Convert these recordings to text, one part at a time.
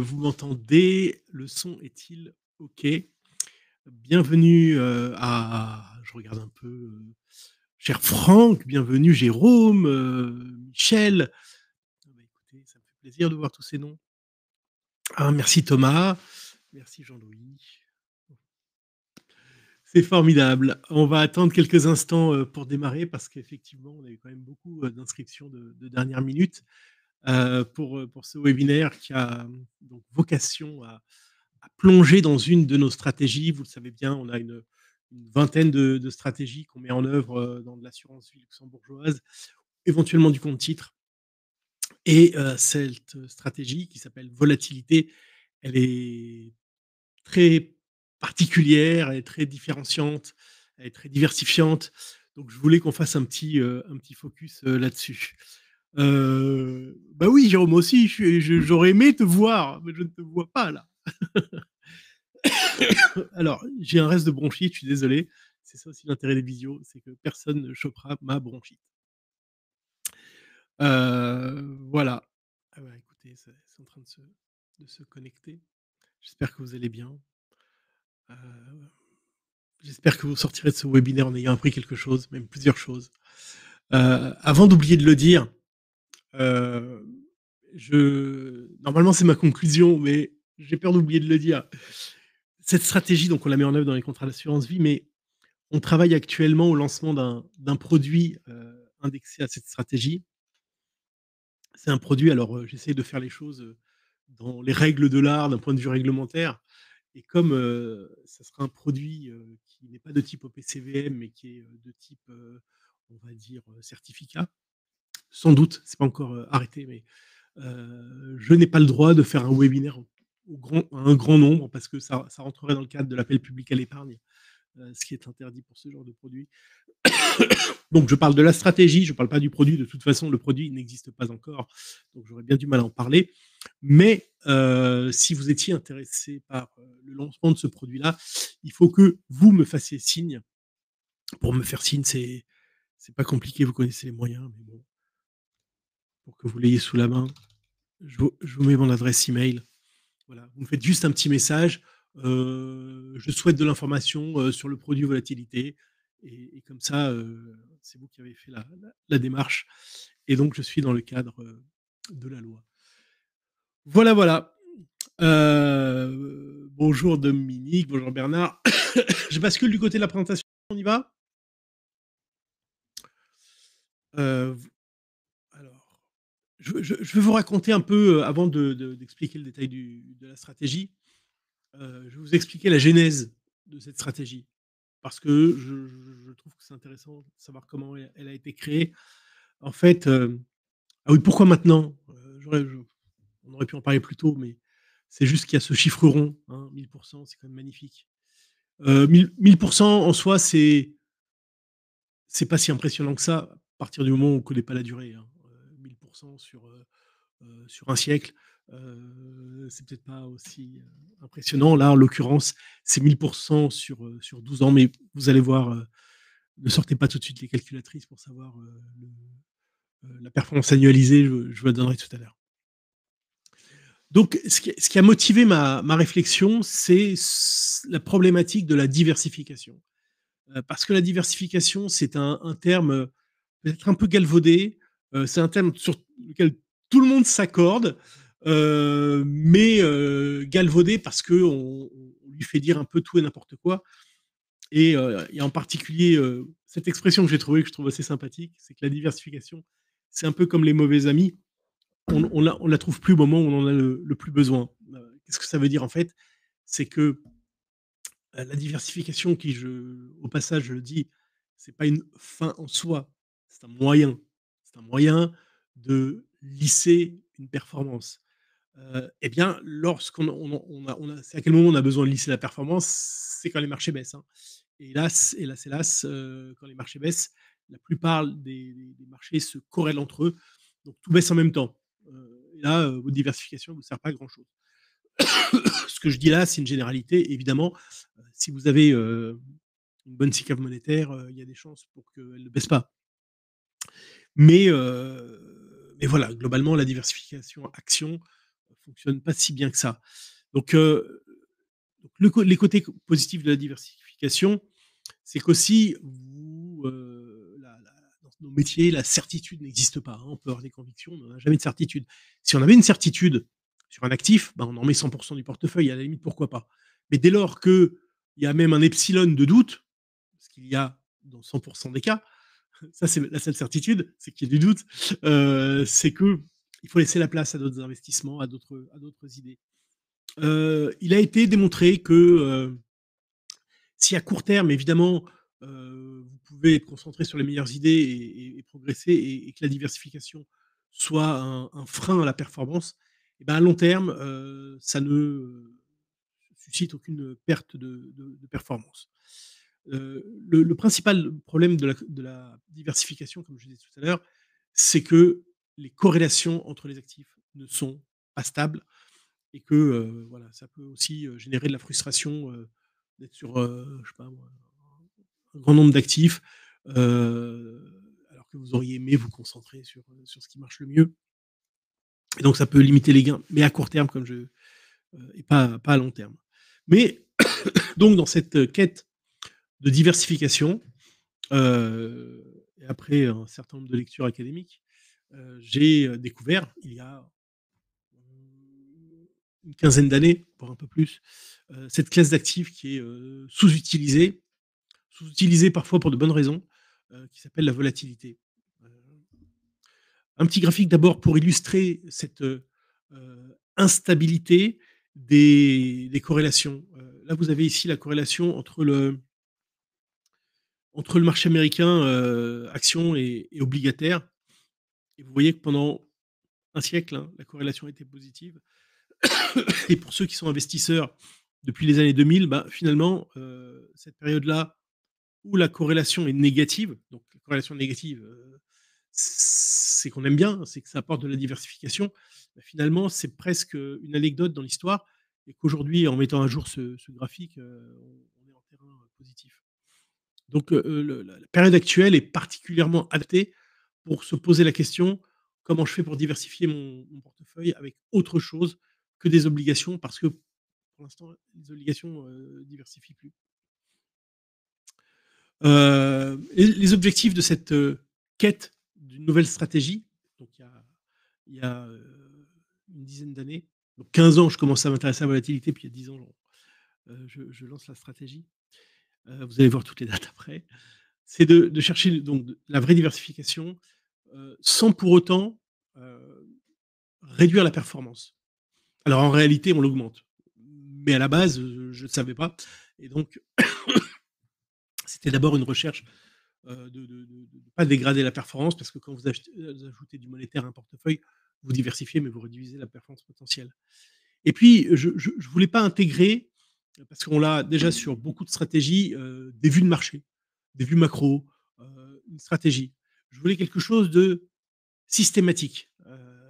Vous m'entendez? Le son est-il OK? Bienvenue, je regarde un peu, cher Franck, bienvenue Jérôme, Michel. Ah bah, écoutez, ça me fait plaisir de voir tous ces noms. Ah merci Thomas, merci Jean-Louis. C'est formidable. On va attendre quelques instants, pour démarrer parce qu'effectivement, on a eu quand même beaucoup, d'inscriptions de dernière minute, pour ce webinaire qui a, donc vocation à plonger dans une de nos stratégies. Vous le savez bien, on a une vingtaine de stratégies qu'on met en œuvre dans de l'assurance vie luxembourgeoise, éventuellement du compte titre. Et cette stratégie qui s'appelle volatilité, elle est très particulière, elle est très différenciante, elle est très diversifiante. Donc je voulais qu'on fasse un petit focus là-dessus. Bah oui, Jérôme, moi aussi, j'aurais aimé te voir, mais je ne te vois pas là. Alors, j'ai un reste de bronchite, je suis désolé. C'est ça aussi l'intérêt des visios, c'est que personne ne chopera ma bronchite. Voilà. Ah bah, écoutez, c'est en train de se connecter. J'espère que vous allez bien. Heu, J'espère que vous sortirez de ce webinaire en ayant appris quelque chose, même plusieurs choses. Avant d'oublier de le dire, heu, normalement, c'est ma conclusion, mais j'ai peur d'oublier de le dire. Cette stratégie, donc on la met en œuvre dans les contrats d'assurance vie, mais on travaille actuellement au lancement d'un produit, indexé à cette stratégie. C'est un produit alors, j'essaie de faire les choses, dans les règles de l'art, d'un point de vue réglementaire et comme, ça sera un produit, qui n'est pas de type OPCVM, mais qui est, de type, on va dire, certificat. Sans doute, c'est pas encore, arrêté, mais, je n'ai pas le droit de faire un webinaire à un grand nombre parce que ça rentrerait dans le cadre de l'appel public à l'épargne, ce qui est interdit pour ce genre de produit. Donc je parle de la stratégie, je ne parle pas du produit. De toute façon, le produit n'existe pas encore, donc j'aurais bien du mal à en parler. Mais si vous étiez intéressé par le lancement de ce produit-là, il faut que vous me fassiez signe. Pour me faire signe, c'est pas compliqué, vous connaissez les moyens, mais bon, pour que vous l'ayez sous la main, je vous mets mon adresse email. Voilà, vous me faites juste un petit message. Je souhaite de l'information sur le produit volatilité. Et comme ça, c'est vous qui avez fait la démarche. Et donc, je suis dans le cadre de la loi. Voilà, voilà. Bonjour Dominique, bonjour Bernard. Je bascule du côté de la présentation. On y va. Euh, alors, je vais vous raconter un peu, avant d'expliquer le détail de la stratégie, je vais vous expliquer la genèse de cette stratégie. Parce que je trouve que c'est intéressant de savoir comment elle a été créée. En fait, ah oui, pourquoi maintenant? On aurait pu en parler plus tôt, mais c'est juste qu'il y a ce chiffre rond, hein, 1000 c'est quand même magnifique. 1000 en soi, c'est pas si impressionnant que ça, à partir du moment où on connaît pas la durée, hein. 1000 sur un siècle, c'est peut-être pas aussi, impressionnant. Là, en l'occurrence, c'est 1000 sur 12 ans, mais vous allez voir, ne sortez pas tout de suite les calculatrices pour savoir la performance annualisée, je vous la donnerai tout à l'heure. Donc, ce qui a motivé ma réflexion, c'est la problématique de la diversification. Parce que la diversification, c'est un terme peut-être un peu galvaudé, c'est un terme sur lequel tout le monde s'accorde, mais galvaudé parce qu'on lui fait dire un peu tout et n'importe quoi. Et en particulier, cette expression que j'ai trouvée, que je trouve assez sympathique, c'est que la diversification, c'est un peu comme les mauvais amis. On la trouve plus au moment où on en a le plus besoin. Qu'est-ce que ça veut dire en fait? C'est que la diversification, au passage, je le dis, c'est pas une fin en soi, c'est un moyen. C'est un moyen de lisser une performance. Eh bien, lorsqu'on c'est à quel moment on a besoin de lisser la performance? C'est quand les marchés baissent, hein. Et hélas, quand les marchés baissent, la plupart des marchés se corrèlent entre eux, donc tout baisse en même temps. Et là, votre diversification ne vous sert pas à grand chose. Ce que je dis là, c'est une généralité. Évidemment, si vous avez une bonne SICAV monétaire, il y a des chances pour qu'elle ne baisse pas. Mais voilà, globalement, la diversification action fonctionne pas si bien que ça. Donc, les côtés positifs de la diversification, c'est qu'aussi, dans nos métiers, la certitude n'existe pas, hein. On peut avoir des convictions, mais on n'a jamais de certitude. Si on avait une certitude sur un actif, ben, on en met 100% du portefeuille, à la limite, pourquoi pas. Mais dès lors qu'il y a même un epsilon de doute, ce qu'il y a dans 100% des cas, ça c'est la seule certitude, c'est qu'il y a du doute, c'est que il faut laisser la place à d'autres investissements, à d'autres idées. Il a été démontré que si à court terme, évidemment, vous pouvez être concentré sur les meilleures idées et progresser, et que la diversification soit un frein à la performance, et ben à long terme, ça ne suscite aucune perte de performance. Le principal problème de la diversification, comme je disais tout à l'heure, c'est que les corrélations entre les actifs ne sont pas stables, et que voilà, ça peut aussi générer de la frustration, d'être sur, je sais pas moi, un grand nombre d'actifs, alors que vous auriez aimé vous concentrer sur ce qui marche le mieux. Et donc ça peut limiter les gains, mais à court terme, et pas à long terme. Mais donc dans cette quête de diversification, et après un certain nombre de lectures académiques, j'ai découvert, il y a une quinzaine d'années, voire un peu plus, cette classe d'actifs qui est sous-utilisée parfois pour de bonnes raisons, qui s'appelle la volatilité. Euh, un petit graphique d'abord pour illustrer cette instabilité des corrélations. Là, vous avez ici la corrélation entre le marché américain, actions et obligataires. Et vous voyez que pendant un siècle, hein, la corrélation était positive. Et pour ceux qui sont investisseurs depuis les années 2000, bah, finalement, cette période-là où la corrélation est négative, donc la corrélation négative, c'est qu'on aime bien, c'est que ça apporte de la diversification. Bah, finalement, c'est presque une anecdote dans l'histoire, et qu'aujourd'hui, en mettant à jour ce graphique, on est en terrain positif. Donc, la période actuelle est particulièrement adaptée pour se poser la question: «Comment je fais pour diversifier mon portefeuille avec autre chose que des obligations?» Parce que pour l'instant, les obligations, diversifient plus. Et les objectifs de cette, quête d'une nouvelle stratégie, donc il y a une dizaine d'années, donc 15 ans, je commence à m'intéresser à la volatilité, puis il y a 10 ans, je lance la stratégie. Vous allez voir toutes les dates après. C'est de chercher donc la vraie diversification, sans pour autant, réduire la performance. Alors en réalité, on l'augmente, mais à la base, je ne savais pas, et donc c'était d'abord une recherche, de pas dégrader la performance, parce que quand vous ajoutez du monétaire à un portefeuille, vous diversifiez, mais vous réduisez la performance potentielle. Et puis je voulais pas intégrer, parce qu'on l'a déjà sur beaucoup de stratégies, des vues de marché, des vues macro, une stratégie. Je voulais quelque chose de systématique,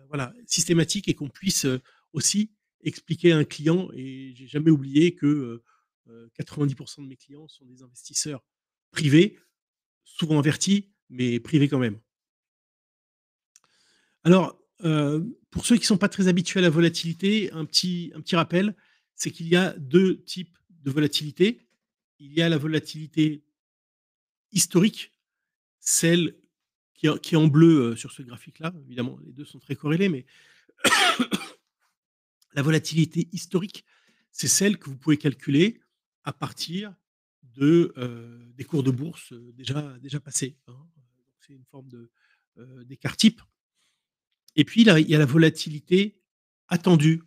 voilà, systématique, et qu'on puisse, aussi expliquer à un client. Et j'ai jamais oublié que, 90 de mes clients sont des investisseurs privés, souvent avertis, mais privés quand même. Alors, pour ceux qui sont pas très habitués à la volatilité, un petit rappel, c'est qu'il y a 2 types de volatilité. Il y a la volatilité historique, celle qui est en bleu, sur ce graphique-là. Évidemment, les 2 sont très corrélés, mais la volatilité historique, c'est celle que vous pouvez calculer à partir des cours de bourse, déjà passés, hein. C'est une forme d'écart type. Et puis là, il y a la volatilité attendue.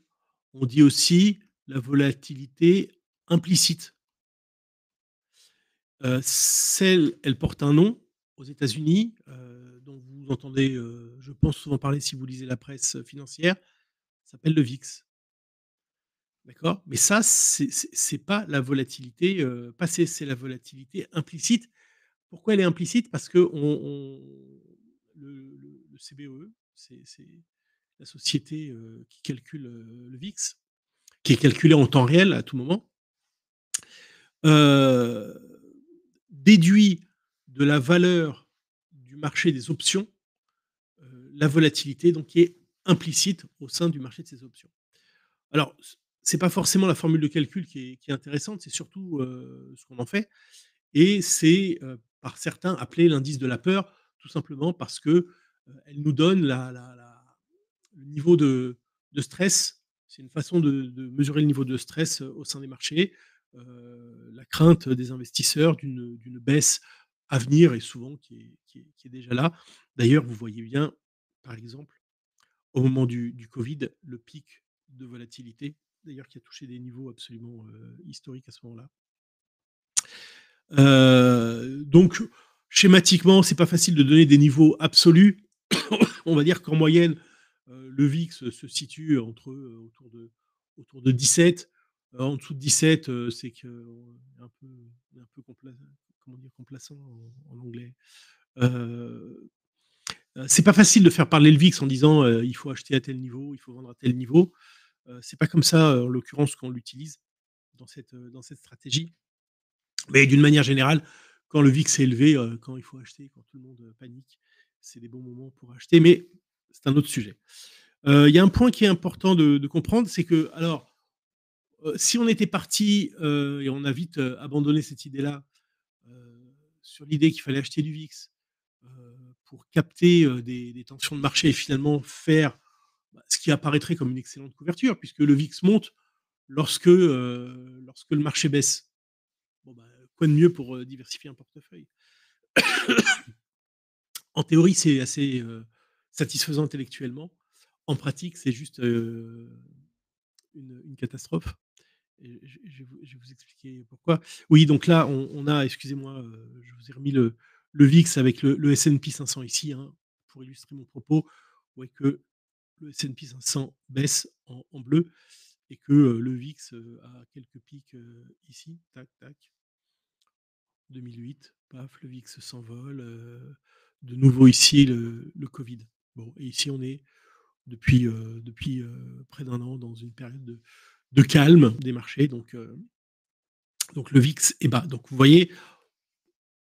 On dit aussi la volatilité implicite. Elle porte un nom aux États-Unis, dont vous entendez, je pense, souvent parler si vous lisez la presse financière, ça s'appelle le VIX. D'accord? Mais ça, c'est pas la volatilité, passée, c'est la volatilité implicite. Pourquoi elle est implicite? Parce que le CBOE, c'est la société, qui calcule, le VIX, qui est calculé en temps réel à tout moment, heu, déduit de la valeur du marché des options, la volatilité, donc qui est implicite au sein du marché de ces options. Alors, c'est pas forcément la formule de calcul qui est intéressante, c'est surtout, ce qu'on en fait et c'est, par certains appelé l'indice de la peur, tout simplement parce que, elle nous donne le niveau de stress. C'est une façon de mesurer le niveau de stress, au sein des marchés, la crainte des investisseurs d'une baisse à venir et souvent qui est déjà là. D'ailleurs, vous voyez bien, par exemple, au moment du covid, le pic de volatilité, d'ailleurs qui a touché des niveaux absolument, historiques à ce moment-là. Donc schématiquement, c'est pas facile de donner des niveaux absolus. On va dire qu'en moyenne, le VIX se situe autour de 17. En dessous de 17, c'est qu'on est un peu comment dire? Complaisant en anglais. Heu c'est pas facile de faire parler le VIX en disant, «Il faut acheter à tel niveau, il faut vendre à tel niveau». C'est pas comme ça, en l'occurrence, qu'on l'utilise dans cette stratégie. Mais d'une manière générale, quand le VIX est élevé, quand il faut acheter, quand tout le monde, panique, c'est des bons moments pour acheter, mais c'est un autre sujet. Il y a un point qui est important de comprendre, c'est que alors, si on était parti, et on a vite, abandonné cette idée-là, sur l'idée qu'il fallait acheter du VIX, heu, pour capter, des tensions de marché et finalement faire, bah, ce qui apparaîtrait comme une excellente couverture puisque le VIX monte lorsque le marché baisse. Bon, bah, quoi de mieux pour, diversifier un portefeuille? En théorie, c'est assez, satisfaisant intellectuellement. En pratique, c'est juste, une catastrophe et je vais vous expliquer pourquoi. Oui, donc là, on a excusez-moi, je vous ai remis le VIX avec le S&P 500 ici, hein, pour illustrer mon propos. Vous voyez que le S&P 500 baisse en bleu et que, le VIX, a quelques pics, ici, tac, tac. 2008, paf, le VIX s'envole, de nouveau ici le covid. Bon et ici on est depuis près d'un an dans une période de calme des marchés donc le VIX est bas. Donc vous voyez,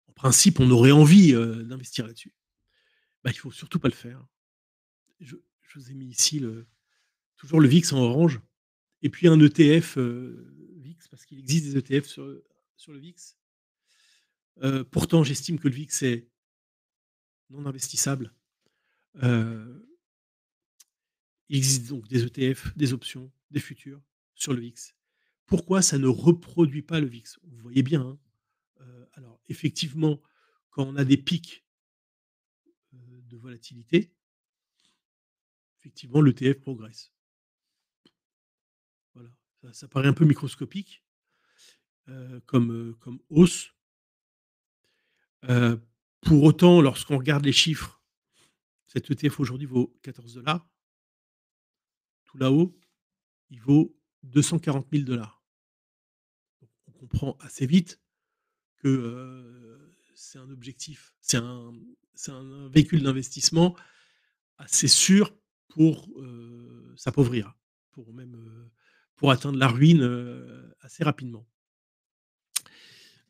en principe, on aurait envie, d'investir là-dessus. Bah, il faut surtout pas le faire. Je je vous ai mis ici toujours le VIX en orange et puis un ETF, VIX parce qu'il existe des ETF sur le VIX. Pourtant j'estime que le VIX est non investissable. Heu, il existe donc des ETF, des options, des futurs sur le VIX. Pourquoi ça ne reproduit pas le VIX? Vous voyez bien, hein, alors effectivement, quand on a des pics, de volatilité, effectivement l'ETF progresse. Voilà, ça paraît un peu microscopique, comme hausse. Heu, pour autant, lorsqu'on regarde les chiffres, cet ETF aujourd'hui vaut 14 $. Tout là-haut, il vaut 240 000 $. Donc on comprend assez vite que, c'est un objectif, c'est un véhicule d'investissement assez sûr pour, s'appauvrir, pour même, pour atteindre la ruine, assez rapidement.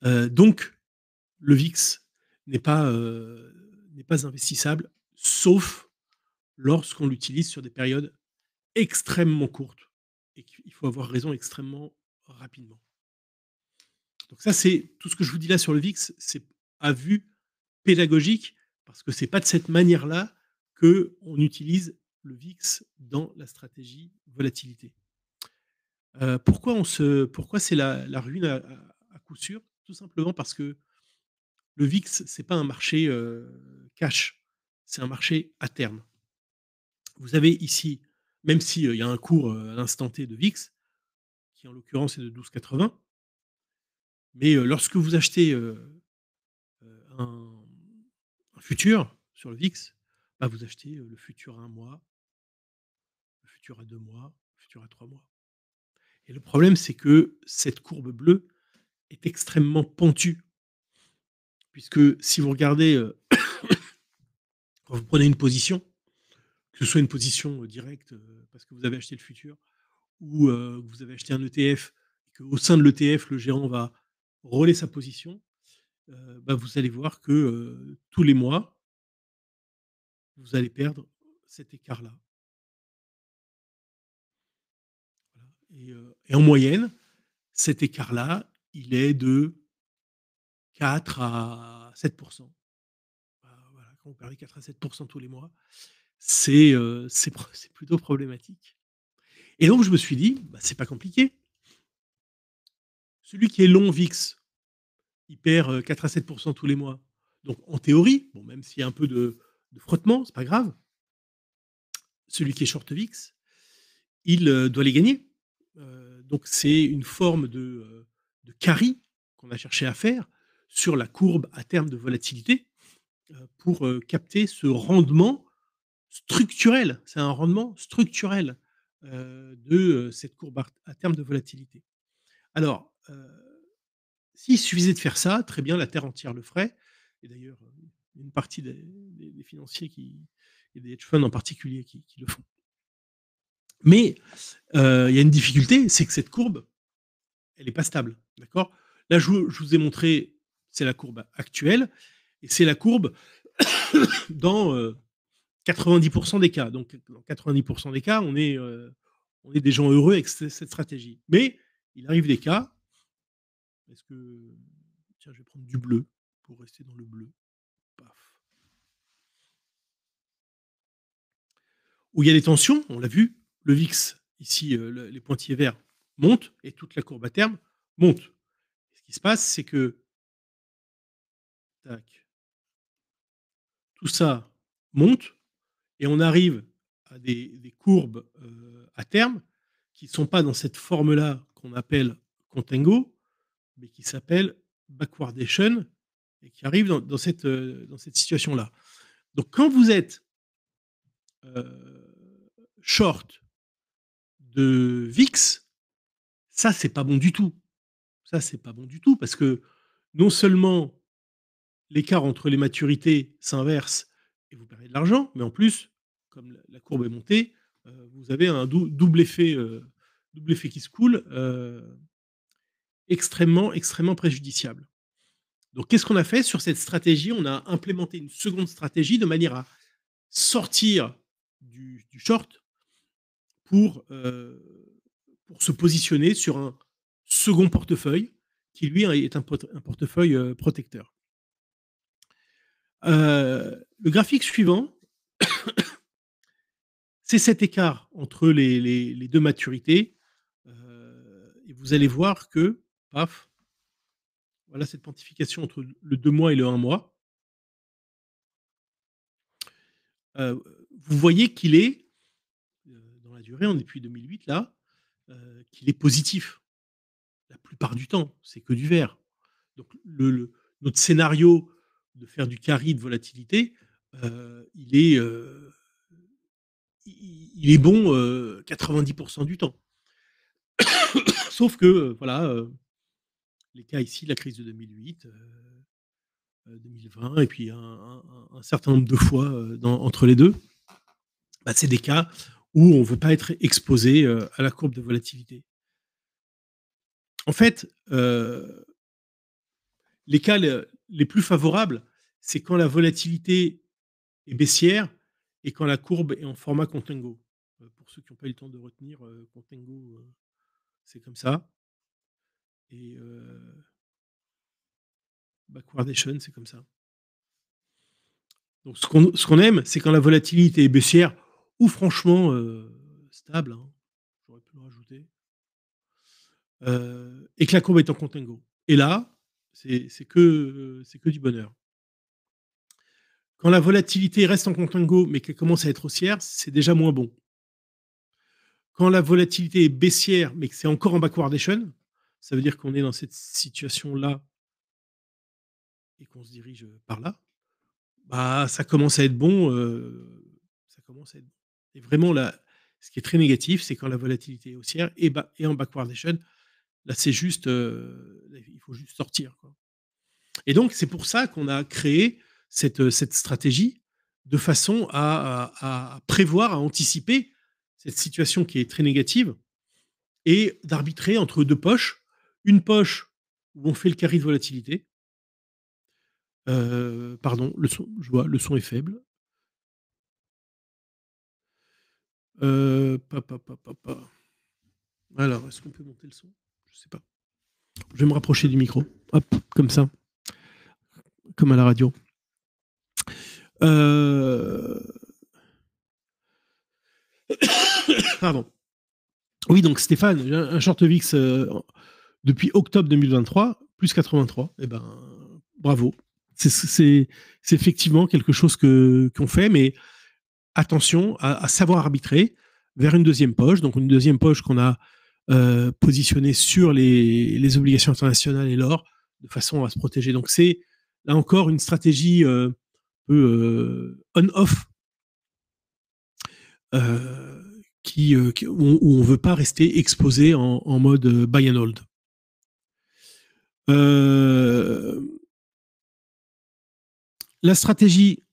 Donc le VIX n'est pas investissable, sauf lorsqu'on l'utilise sur des périodes extrêmement courtes et qu'il faut avoir raison extrêmement rapidement. Donc ça, c'est tout ce que je vous dis là sur le VIX, c'est à vue pédagogique parce que c'est pas de cette manière-là qu'on utilise le VIX dans la stratégie volatilité. Pourquoi c'est la ruine à coup sûr? Tout simplement parce que le VIX, c'est pas un marché, cash, c'est un marché à terme. Vous avez ici, même si, il y a un cours, à l'instant T de VIX, qui en l'occurrence est de 12,80, mais, lorsque vous achetez, un futur sur le VIX, bah, vous achetez, le futur à 1 mois, le futur à 2 mois, le futur à 3 mois et le problème, c'est que cette courbe bleue est extrêmement pentue puisque si vous regardez, quand vous prenez une position, que ce soit une position, directe, parce que vous avez acheté le futur ou, que vous avez acheté un ETF et qu'au sein de l'ETF, le gérant va relayer sa position, bah, vous allez voir que, tous les mois, vous allez perdre cet écart-là. et en moyenne, cet écart-là, il est de 4 à 7. Voilà, quand vous perdez 4 à 7 tous les mois, c'est plutôt problématique. Et donc je me suis dit: «Bah, c'est pas compliqué. Celui qui est long VIX, il perd, 4 à 7 tous les mois. Donc en théorie, bon, même s'il y a un peu de frottement, c'est pas grave. Celui qui est short VIX, il, doit les gagner». Donc c'est une forme de carry qu'on a cherché à faire sur la courbe à terme de volatilité, pour, capter ce rendement structurel. C'est un rendement structurel, de, cette courbe à terme de volatilité. Alors, s'il suffisait de faire ça, très bien, la terre entière le ferait. Et d'ailleurs, une partie des financiers et des hedge funds en particulier qui le font. Mais, il y a une difficulté, c'est que cette courbe, elle est pas stable, d'accord? Là, je vous ai montré, c'est la courbe actuelle et c'est la courbe dans, 90 des cas. Donc dans 90 des cas, on est des gens heureux avec cette stratégie. Mais il arrive des cas, est-ce que tiens, je vais prendre du bleu pour rester dans le bleu. Paf. Où il y a des tensions, on l'a vu, le VIX, ici, les pointillés verts montent et toute la courbe à terme monte. Ce qui se passe, c'est que tac, tout ça monte et on arrive à des courbes, à terme qui ne sont pas dans cette forme-là qu'on appelle contango, mais qui s'appelle backwardation et qui arrive dans cette situation-là. Donc quand vous êtes, short de VIX, ça, c'est pas bon du tout. Ça, c'est pas bon du tout parce que non seulement l'écart entre les maturités s'inverse et vous perdez de l'argent, mais en plus, comme la courbe est montée, vous avez un double effet qui se coule, extrêmement, extrêmement préjudiciable. Donc qu'est-ce qu'on a fait sur cette stratégie? On a implémenté une seconde stratégie de manière à sortir du short pour, pour se positionner sur un second portefeuille qui lui est un portefeuille, protecteur. Le graphique suivant, c'est cet écart entre les 2 maturités, et vous allez voir que, paf, voilà cette quantification entre le 2 mois et le 1 mois. Heu, vous voyez qu'il est, dans la durée, on est depuis 2008 là, qu'il est positif. La plupart du temps, c'est que du vert. Donc notre scénario de faire du carry de volatilité, il est, il est bon, 90 du temps. Sauf que, voilà, les cas ici, la crise de 2008, 2020 et puis un certain nombre de fois, entre les 2, bah, c'est des cas où on ne veut pas être exposé, à la courbe de volatilité. En fait, les cas les plus favorables, c'est quand la volatilité est baissière et quand la courbe est en format contango. Pour ceux qui n'ont pas eu le temps de retenir, contango, c'est comme ça et backwardation, c'est comme ça. Donc ce qu'on aime, c'est quand la volatilité est baissière ou franchement, stable, hein, j'aurais pu le rajouter, et que la courbe est en contango. Et là, c'est que du bonheur. Quand la volatilité reste en contango, mais qu'elle commence à être haussière, c'est déjà moins bon. Quand la volatilité est baissière, mais que c'est encore en backwardation, ça veut dire qu'on est dans cette situation-là et qu'on se dirige par là, bah, ça commence à être bon, ça commence à être bon. Et vraiment là, ce qui est très négatif, c'est quand la volatilité est haussière et en backwardation. Là, c'est juste, il faut juste sortir, quoi. Et donc c'est pour ça qu'on a créé cette stratégie de façon à prévoir, à anticiper cette situation qui est très négative et d'arbitrer entre 2 poches. Une poche où on fait le carry de volatilité. Pardon, le son je vois, le son est faible. Pa pa pa pa pa. Alors, est-ce qu'on peut monter le son? Je sais pas. Je vais me rapprocher du micro. Hop, comme ça, comme à la radio. Euh... Pardon. Oui, donc Stéphane, un short VIX depuis octobre 2023, plus 83. Eh ben, bravo. C'est effectivement quelque chose qu'on fait, mais attention à savoir arbitrer vers une deuxième poche. Donc, une deuxième poche qu'on a positionnée sur les obligations internationales et l'or, de façon à se protéger. Donc, c'est là encore une stratégie on-off où on ne veut pas rester exposé en mode buy and hold. La stratégie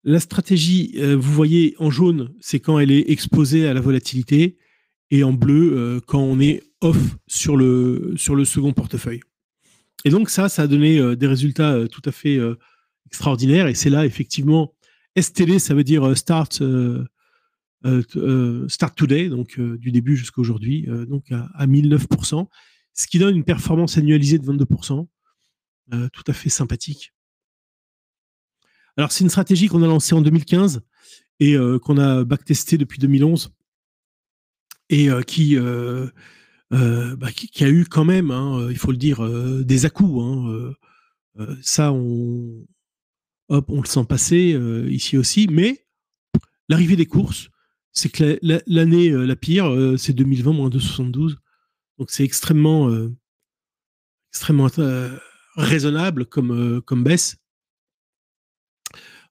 vous voyez en jaune, c'est quand elle est exposée à la volatilité, et en bleu, quand on est off sur le second portefeuille. Et donc ça a donné des résultats tout à fait extraordinaires. Et c'est là, effectivement, STD, ça veut dire Start Today, donc du début jusqu'à aujourd'hui, donc à 1009%, ce qui donne une performance annualisée de 22%, tout à fait sympathique. Alors, c'est une stratégie qu'on a lancée en 2015 et qu'on a backtesté depuis 2011 et qui a eu quand même, hein, il faut le dire, des à-coups. Hein, ça, on le sent passer ici aussi. Mais l'arrivée des courses, c'est que l'année la pire, c'est 2020, moins 2,72. Donc, c'est extrêmement raisonnable comme baisse.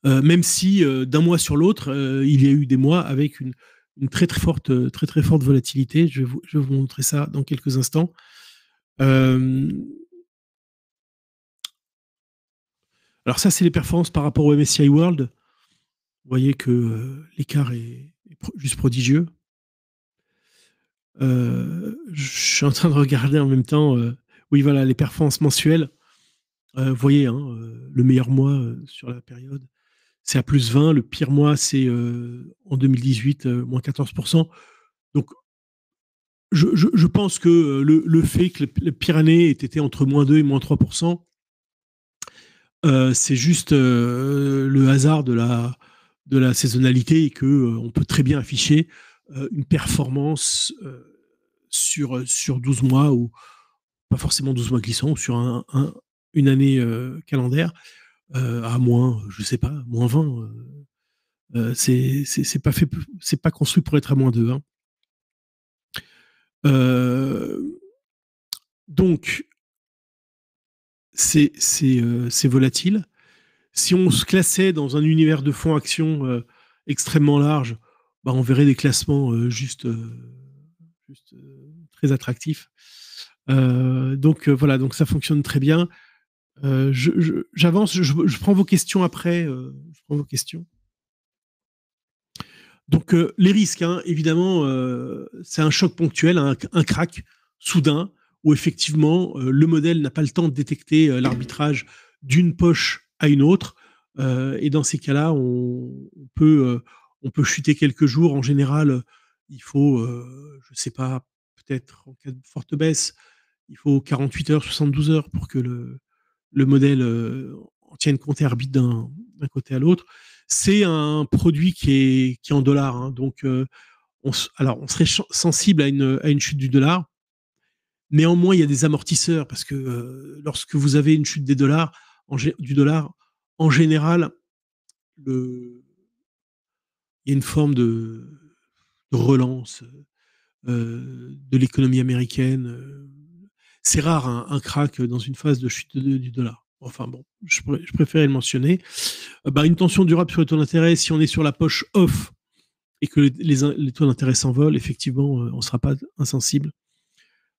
Même si d'un mois sur l'autre, il y a eu des mois avec une très très forte volatilité. Je vais vous montrer ça dans quelques instants. Alors ça, c'est les performances par rapport au MSCI World. Vous voyez que l'écart est juste prodigieux. Je suis en train de regarder en même temps. Oui, voilà, les performances mensuelles. Vous voyez, hein, le meilleur mois sur la période, c'est à plus 20. Le pire mois, c'est en 2018, moins 14%. Donc, je pense que le fait que la pire année ait été entre moins 2 et moins 3%, c'est juste le hasard de la saisonnalité, et qu'on peut très bien afficher une performance sur 12 mois, ou pas forcément 12 mois glissants, ou sur une année calendaire, à moins, je sais pas, moins 20. C'est pas construit pour être à moins 2. Hein. Donc, c'est volatile. Si on se classait dans un univers de fonds actions extrêmement large, bah, on verrait des classements juste très attractifs. Donc voilà, donc ça fonctionne très bien. J'avance, je prends vos questions après. Je prends vos questions. Donc les risques, hein, évidemment, c'est un choc ponctuel, un crack soudain, où effectivement le modèle n'a pas le temps de détecter l'arbitrage d'une poche à une autre. Et dans ces cas-là, on peut chuter quelques jours. En général, il faut, je ne sais pas, peut-être en cas de forte baisse, il faut 48 heures, 72 heures pour que le modèle en tienne compte et arbitre d'un côté à l'autre. C'est un produit qui est en dollars. Hein, donc, on serait sensible à une chute du dollar. Néanmoins, il y a des amortisseurs, parce que lorsque vous avez une chute du dollar, en général, il y a une forme de relance de l'économie américaine. C'est rare un crack dans une phase de chute du dollar. Enfin bon, je préférais le mentionner. Une tension durable sur les taux d'intérêt, si on est sur la poche off et que les taux d'intérêt s'envolent, effectivement, on ne sera pas insensible.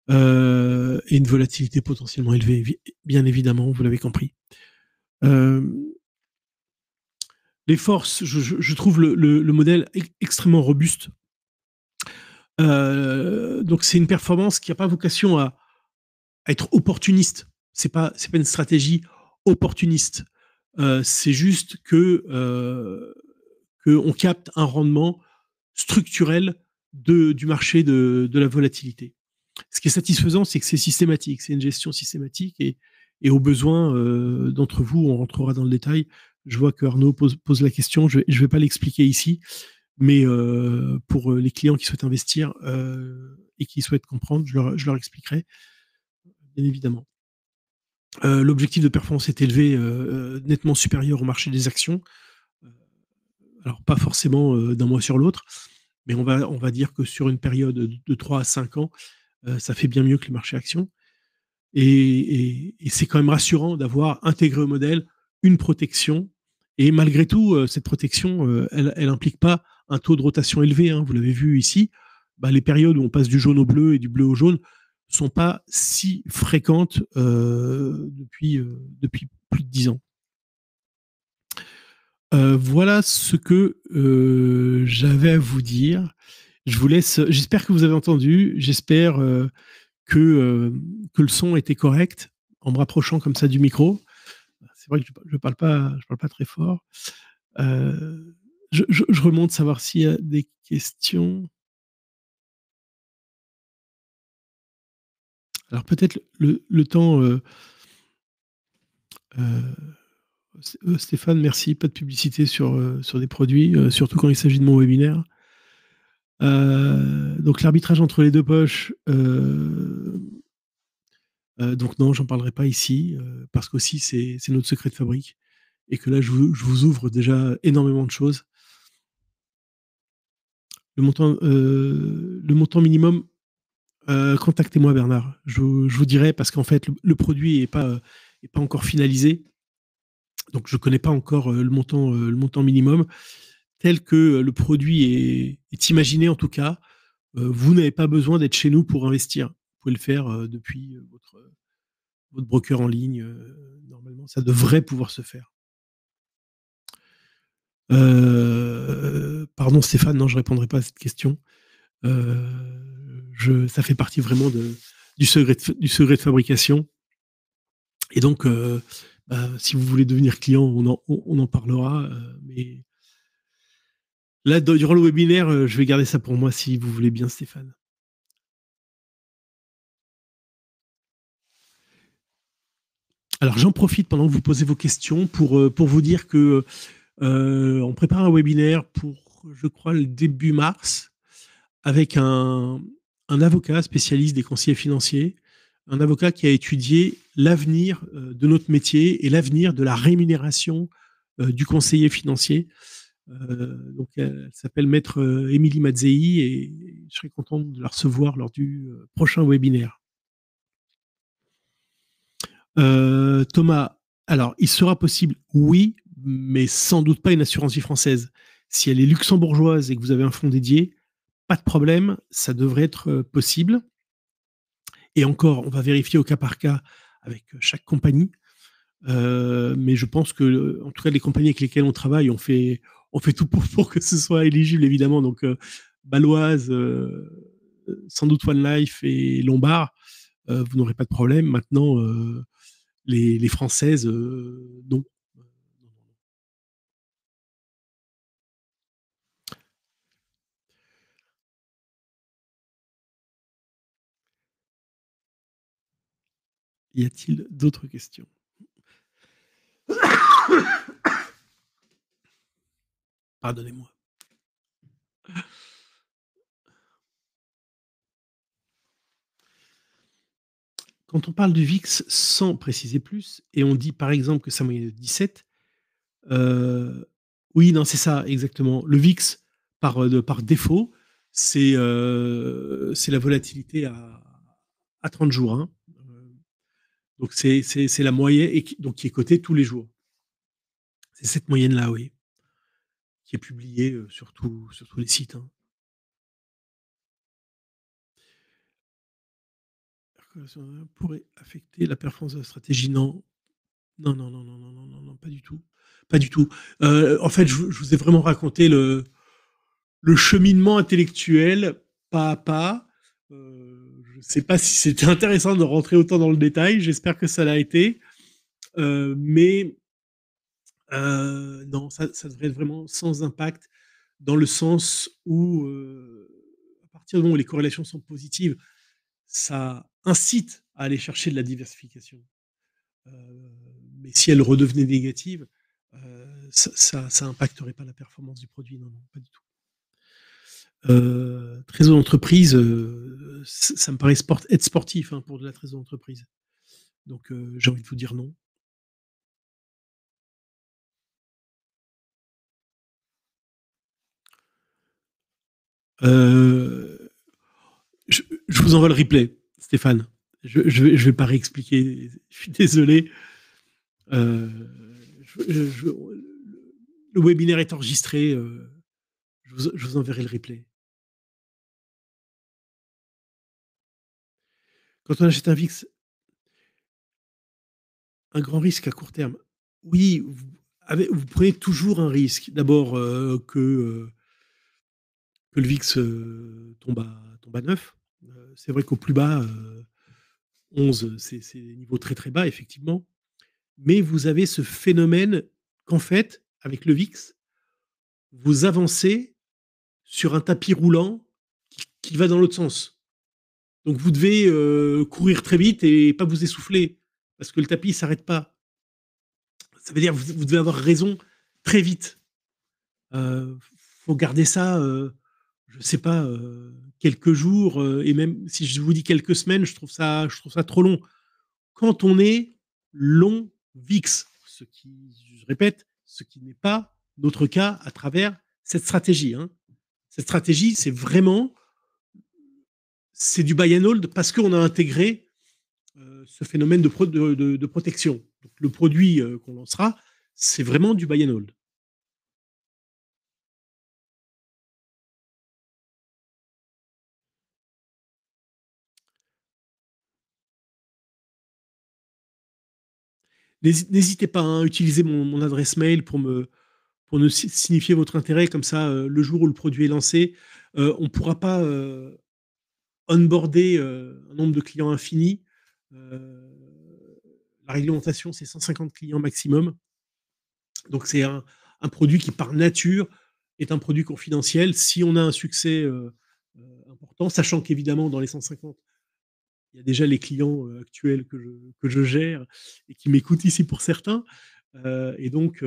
Et une volatilité potentiellement élevée, bien évidemment, vous l'avez compris. Les forces, je trouve le modèle extrêmement robuste. Donc c'est une performance qui n'a pas vocation à être opportuniste. C'est pas une stratégie opportuniste. C'est juste que qu'on capte un rendement structurel du marché de la volatilité. Ce qui est satisfaisant, c'est que c'est systématique, c'est une gestion systématique et au besoin d'entre vous, on rentrera dans le détail. Je vois que Arnaud pose la question, je ne vais pas l'expliquer ici, mais pour les clients qui souhaitent investir et qui souhaitent comprendre, je leur expliquerai, bien évidemment. L'objectif de performance est élevé, nettement supérieur au marché des actions. Alors, pas forcément d'un mois sur l'autre, mais on va dire que sur une période de 3 à 5 ans, ça fait bien mieux que les marchés actions. Et c'est quand même rassurant d'avoir intégré au modèle une protection. Et malgré tout, cette protection, elle implique pas un taux de rotation élevé, hein. Vous l'avez vu ici, bah, les périodes où on passe du jaune au bleu et du bleu au jaune sont pas si fréquentes depuis plus de 10 ans. Voilà ce que j'avais à vous dire. Je vous laisse. J'espère que vous avez entendu. J'espère que le son était correct en me rapprochant comme ça du micro. C'est vrai que je parle pas très fort. Je remonte savoir s'il y a des questions. Alors peut-être le temps. Stéphane, merci. Pas de publicité sur des produits, surtout quand il s'agit de mon webinaire. Donc l'arbitrage entre les deux poches. Donc non, j'en parlerai pas ici, parce qu'aussi c'est notre secret de fabrique et que là je vous ouvre déjà énormément de choses. Le montant minimum, contactez-moi Bernard. Je vous dirai parce qu'en fait le produit est pas encore finalisé, donc je connais pas encore le montant minimum tel que le produit est imaginé en tout cas. Vous n'avez pas besoin d'être chez nous pour investir. Vous pouvez le faire depuis votre broker en ligne. Normalement, ça devrait pouvoir se faire. Pardon Stéphane, non, je ne répondrai pas à cette question. Ça fait partie vraiment du secret de fabrication. Et donc, si vous voulez devenir client, on en parlera. Mais là, durant le webinaire, je vais garder ça pour moi si vous voulez bien, Stéphane. Alors, j'en profite pendant que vous posez vos questions pour vous dire que on prépare un webinaire pour, je crois, le début mars avec un avocat spécialiste des conseillers financiers, un avocat qui a étudié l'avenir de notre métier et l'avenir de la rémunération du conseiller financier. Donc, elle s'appelle Maître Émilie Mazzei et je serai content de la recevoir lors du prochain webinaire. Thomas, alors, il sera possible, oui, mais sans doute pas une assurance vie française. Si elle est luxembourgeoise et que vous avez un fonds dédié, pas de problème, ça devrait être possible. Et encore, on va vérifier au cas par cas avec chaque compagnie. Mais je pense que, en tout cas, les compagnies avec lesquelles on travaille, on fait tout pour que ce soit éligible, évidemment. Donc, Baloise, sans doute One Life et Lombard, vous n'aurez pas de problème. Maintenant, les françaises, non. Y a-t-il d'autres questions? Pardonnez-moi. Quand on parle du VIX sans préciser plus, et on dit par exemple que sa moyenne est de 17, oui, non, c'est ça, exactement. Le VIX, par défaut, c'est la volatilité à 30 jours. Hein. Donc, c'est la moyenne et donc, qui est cotée tous les jours. C'est cette moyenne-là, oui, qui est publiée sur tous les sites. Hein. Pourrait affecter la performance de la stratégie. Non, non, non, non, non, non, non, non, non, pas du tout. Pas du tout. En fait, je vous ai vraiment raconté le cheminement intellectuel pas à pas. Je ne sais pas si c'était intéressant de rentrer autant dans le détail. J'espère que ça l'a été. Mais non, ça devrait être vraiment sans impact dans le sens où, à partir du moment où les corrélations sont positives, ça incite à aller chercher de la diversification. Heu, mais si elles redevenaient négatives, ça impacterait pas la performance du produit. Non, non, pas du tout. Trésor d'entreprise, ça me paraît être sportif, hein, pour de la trésor d'entreprise. Donc, j'ai envie de vous dire non. Heu, je vous envoie le replay, Stéphane. Je vais pas réexpliquer, je suis désolé. Heu, je le webinaire est enregistré, je vous enverrai le replay. Quand on achète un VIX, un grand risque à court terme. Oui, vous prenez toujours un risque. D'abord, que le VIX, tombe à 9. C'est vrai qu'au plus bas, 11, c'est des niveaux très, très bas effectivement. Mais vous avez ce phénomène qu'en fait, avec le VIX, vous avancez sur un tapis roulant qui va dans l'autre sens. Donc vous devez, courir très vite et pas vous essouffler parce que le tapis s'arrête pas. Ça veut dire vous devez avoir raison très vite. Faut garder ça, je sais pas, quelques jours, et même si je vous dis quelques semaines, je trouve ça trop long. Quand on est long VIX, ce qui, je répète, ce qui n'est pas notre cas à travers cette stratégie, hein. Cette stratégie, c'est du buy and hold parce qu'on a intégré, ce phénomène de protection. Donc le produit, qu'on lancera, c'est vraiment du buy and hold. N'hésitez pas, hein, à utiliser mon adresse mail pour nous signifier votre intérêt. Comme ça, le jour où le produit est lancé, on ne pourra pas, onboarder, un nombre de clients infini. Heu, la réglementation, c'est 150 clients maximum. Donc c'est un produit qui, par nature, est un produit confidentiel. Si on a un succès, important, sachant qu'évidemment dans les 150, il y a déjà les clients, actuels que je gère et qui m'écoutent ici pour certains, et donc,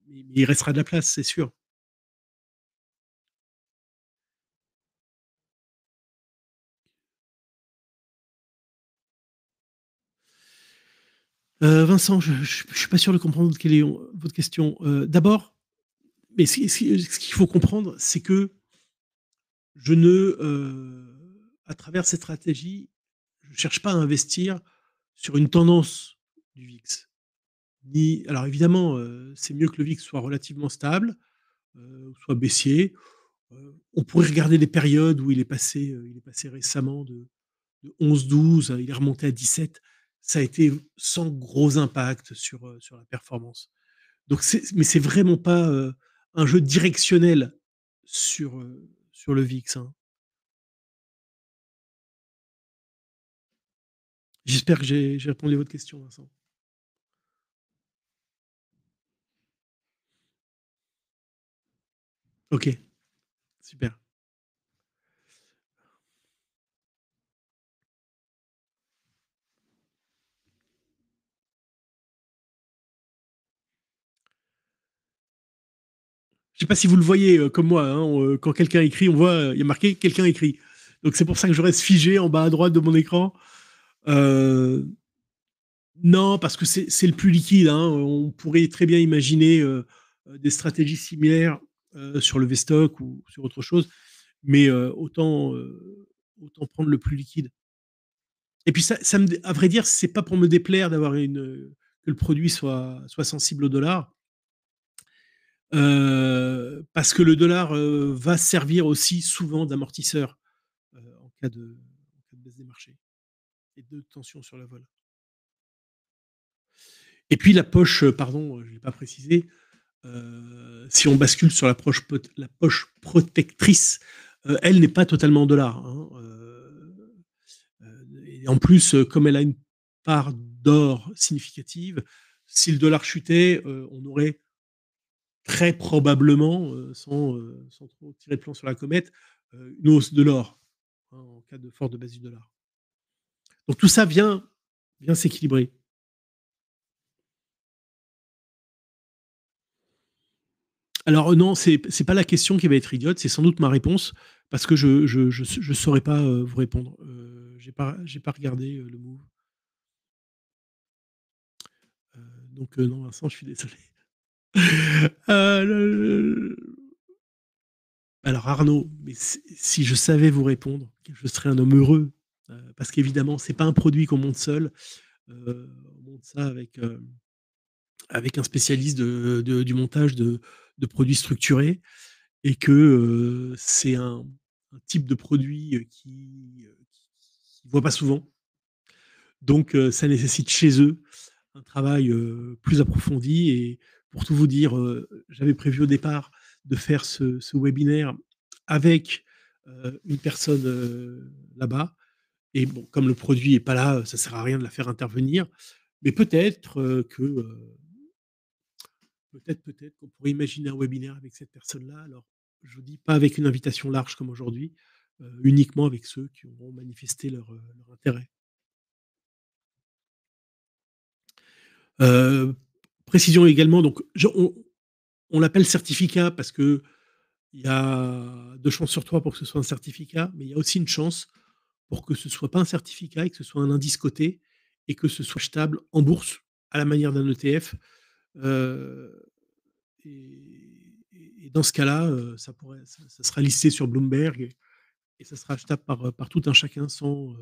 mais il restera de la place, c'est sûr. Vincent, je suis pas sûr de comprendre quelle est votre question. D'abord, mais ce qu'il faut comprendre, c'est que je ne, à travers cette stratégie, je cherche pas à investir sur une tendance du VIX. Ni alors évidemment, c'est mieux que le VIX soit relativement stable, soit baissier. On pourrait regarder des périodes où il est passé récemment de 11-12, il est remonté à 17. Ça a été sans gros impact sur la performance. Donc mais c'est vraiment pas, un jeu directionnel sur le VIX, hein. J'espère que j'ai répondu à votre question, Vincent. OK, super. Je sais pas si vous le voyez, comme moi, hein, quand quelqu'un écrit, on voit, il y a marqué: «Quelqu'un écrit». Donc c'est pour ça que je reste figé en bas à droite de mon écran. Heu, non, parce que c'est le plus liquide, hein. On pourrait très bien imaginer, des stratégies similaires, sur le V-Stock ou sur autre chose, mais autant prendre le plus liquide. Et puis à vrai dire, c'est pas pour me déplaire d'avoir que le produit soit sensible au dollar, parce que le dollar, va servir aussi souvent d'amortisseur, en cas de baisse des marchés et de tension sur la vol. Et puis la poche, pardon, je l'ai pas précisé, si on bascule sur la poche protectrice, elle n'est pas totalement en dollars, hein, et en plus, comme elle a une part d'or significative, si le dollar chutait, on aurait très probablement, sans trop tirer de plomb sur la comète, une hausse de l'or, hein, en cas de forte baisse du dollar. Donc tout ça vient s'équilibrer. Alors, non, c'est pas la question qui va être idiote, c'est sans doute ma réponse parce que je saurais pas, vous répondre. J'ai pas regardé, le move, donc non, Vincent, je suis désolé. Le alors Arnaud, mais si je savais vous répondre, je serais un homme heureux, parce qu'évidemment, c'est pas un produit qu'on monte seul, on monte ça avec un spécialiste du montage de produits structurés et que, c'est un type de produit, qui voit pas souvent. Donc, ça nécessite chez eux un travail, plus approfondi et pour tout vous dire, j'avais prévu au départ de faire ce webinaire avec, une personne, là-bas et bon, comme le produit est pas là, ça sert à rien de la faire intervenir. Mais peut-être, peut-être qu'on pourrait imaginer un webinaire avec cette personne-là. Alors, je vous dis pas avec une invitation large comme aujourd'hui, uniquement avec ceux qui auront manifesté leur intérêt. Heu, Précision également, donc on l'appelle certificat parce qu'il y a 2 chances sur 3 pour que ce soit un certificat, mais il y a aussi une chance pour que ce soit pas un certificat et que ce soit un indice coté et que ce soit achetable en bourse à la manière d'un ETF. Heu et dans ce cas-là, ça sera listé sur Bloomberg et ça sera achetable par tout un chacun sans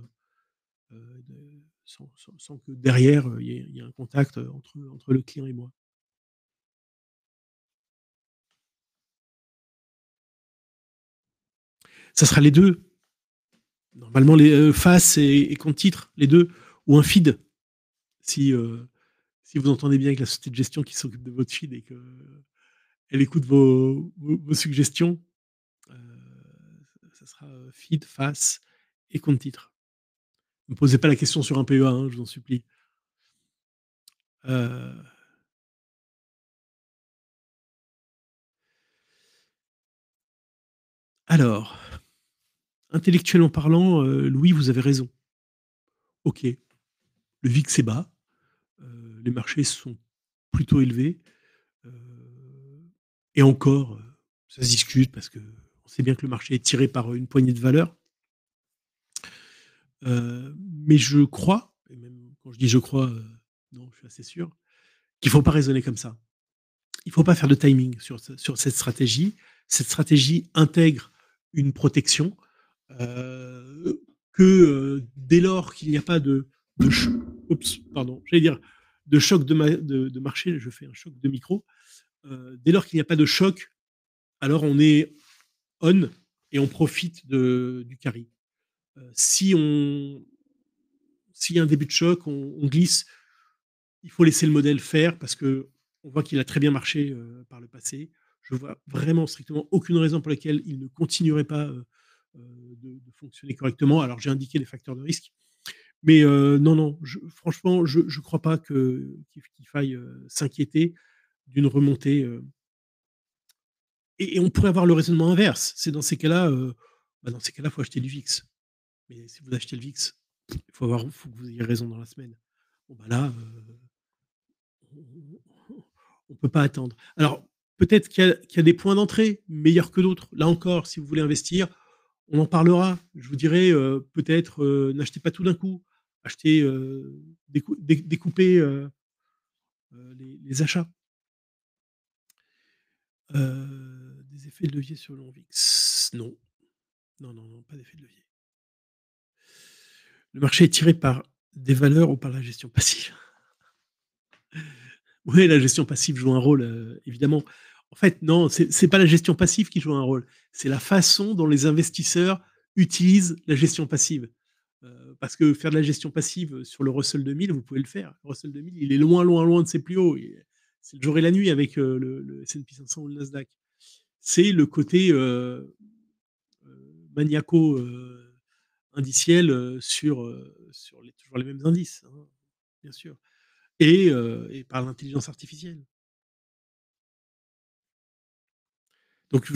que derrière, il y ait un contact, entre le client et moi. Ça sera les 2. Normalement les, face et compte titre, les 2 ou un feed si, si vous entendez bien avec la société de gestion qui s'occupe de votre feed et qu'elle écoute vos suggestions, heu, ça sera, feed, face et compte titre. Ne me posez pas la question sur un PEA, hein, je vous en supplie. Heu, alors, intellectuellement parlant, Louis, vous avez raison. OK, le VIX est bas, les marchés sont plutôt élevés, heu et encore, ça se discute parce qu'on sait bien que le marché est tiré par, une poignée de valeurs. Mais je crois, et même quand je dis je crois, non, je suis assez sûr, qu'il ne faut pas raisonner comme ça. Il ne faut pas faire de timing sur cette stratégie. Cette stratégie intègre une protection, que, dès lors qu'il n'y a pas de ch oups, pardon, j'allais dire de choc de marché, je fais un choc de micro. Dès lors qu'il n'y a pas de choc, alors on est on et on profite du carry. Si on S'il y a un début de choc, on glisse. Il faut laisser le modèle faire parce que on voit qu'il a très bien marché, par le passé. Je vois vraiment strictement aucune raison pour laquelle il ne continuerait pas, de fonctionner correctement. Alors j'ai indiqué les facteurs de risque, mais non, non, franchement, je crois pas qu'il faille, s'inquiéter d'une remontée, et on pourrait avoir le raisonnement inverse. C'est dans ces cas-là, dans ces cas-là, il faut acheter du VIX. Mais si vous achetez le VIX, faut que vous ayez raison dans la semaine. Bon, bah, là, on peut pas attendre. Alors, peut-être qu'il y a des points d'entrée meilleurs que d'autres. Là encore, si vous voulez investir, on en parlera. Je vous dirai, peut-être, n'achetez pas tout d'un coup. Achetez, découpez, les achats. Des effets de levier sur le long VIX, non. Non, non, non, pas d'effet de levier. Le marché est tiré par des valeurs ou par la gestion passive? Oui, la gestion passive joue un rôle, évidemment. En fait, non, c'est pas la gestion passive qui joue un rôle, c'est la façon dont les investisseurs utilisent la gestion passive. Parce que faire de la gestion passive, sur le Russell 2000, vous pouvez le faire. Le Russell 2000, il est loin, loin, loin de ses plus hauts et c'est le jour et la nuit avec, le S&P 500 ou le Nasdaq. C'est le côté, maniaco, indiciel, sur les toujours les mêmes indices, hein, bien sûr et par l'intelligence artificielle. Donc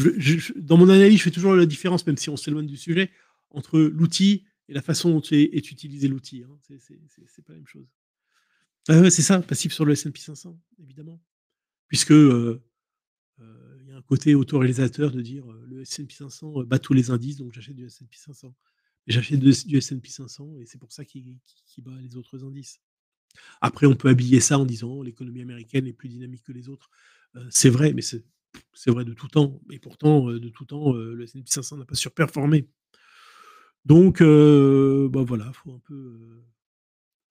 dans mon analyse, je fais toujours la différence, même si on s'éloigne du sujet, entre l'outil et la façon dont est utilisé l'outil, hein. C'est pas la même chose. Ah ouais, c'est ça, passif sur le S&P 500, évidemment. Puisque, il y a un côté autoréalisateur de dire, le S&P 500 bat tous les indices, donc j'achète du S&P 500. Et j'achète du S&P 500 et c'est pour ça qu'il bat les autres indices. Après, on peut habiller ça en disant l'économie américaine est plus dynamique que les autres. C'est vrai, mais c'est vrai de tout temps. Et pourtant, de tout temps, le S&P 500 n'a pas surperformé. Donc, bah voilà, il faut un peu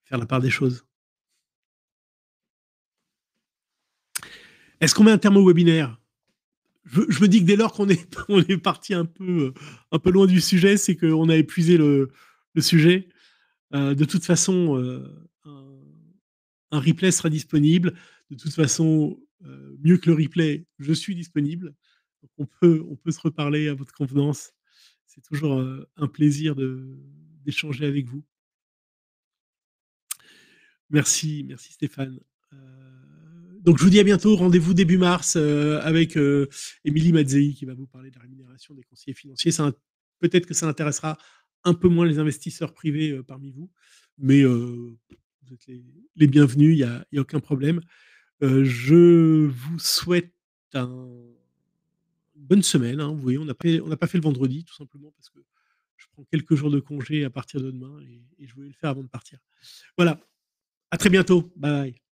faire la part des choses. Est-ce qu'on met un terme au webinaire? Je me dis que dès lors qu'on est, on est parti un peu loin du sujet, c'est qu'on a épuisé le sujet. De toute façon, un replay sera disponible. De toute façon, mieux que le replay, je suis disponible. Donc on peut se reparler à votre convenance. C'est toujours un plaisir d'échanger avec vous. Merci, merci Stéphane. Donc je vous dis à bientôt. Rendez-vous début mars avec Émilie Mazzei qui va vous parler de la rémunération des conseillers financiers. Peut-être que ça intéressera un peu moins les investisseurs privés parmi vous, mais vous êtes les bienvenus, il y a aucun problème. Je vous souhaite une bonne semaine, hein. Vous voyez, on n'a pas fait le vendredi, tout simplement parce que je prends quelques jours de congé à partir de demain et je voulais le faire avant de partir. Voilà, à très bientôt. Bye bye.